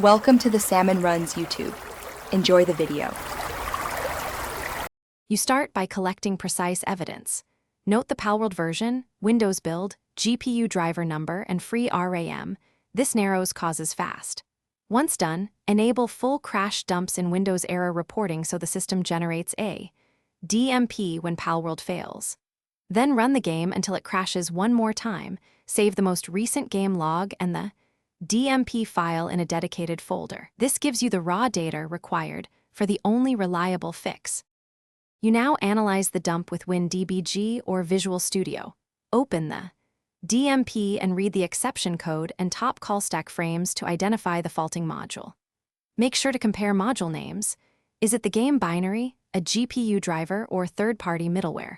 Welcome to the Salmon Runs YouTube. Enjoy the video. You start by collecting precise evidence. Note the Palworld version, Windows build, GPU driver number, and free RAM. This narrows causes fast. Once done, enable full crash dumps in Windows error reporting so the system generates a DMP when Palworld fails. Then run the game until it crashes one more time, save the most recent game log and the DMP file in a dedicated folder. This gives you the raw data required for the only reliable fix. You now analyze the dump with WinDBG or Visual Studio. Open the DMP and read the exception code and top call stack frames to identify the faulting module. Make sure to compare module names. Is it the game binary, a GPU driver, or third-party middleware?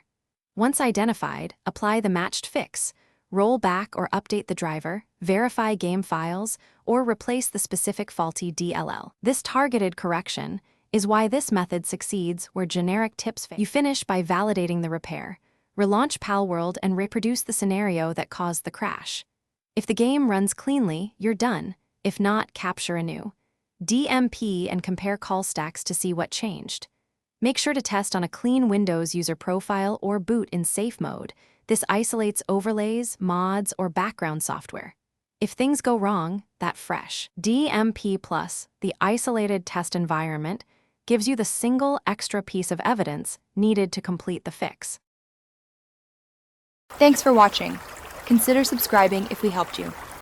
Once identified, apply the matched fix. Roll back or update the driver, verify game files, or replace the specific faulty DLL. This targeted correction is why this method succeeds where generic tips fail. You finish by validating the repair. Relaunch Palworld and reproduce the scenario that caused the crash. If the game runs cleanly, you're done. If not, capture a new DMP and compare call stacks to see what changed. Make sure to test on a clean Windows user profile or boot in safe mode. This isolates overlays, mods, or background software. If things go wrong, that fresh DMP plus the isolated test environment gives you the single extra piece of evidence needed to complete the fix. Thanks for watching. Consider subscribing if we helped you.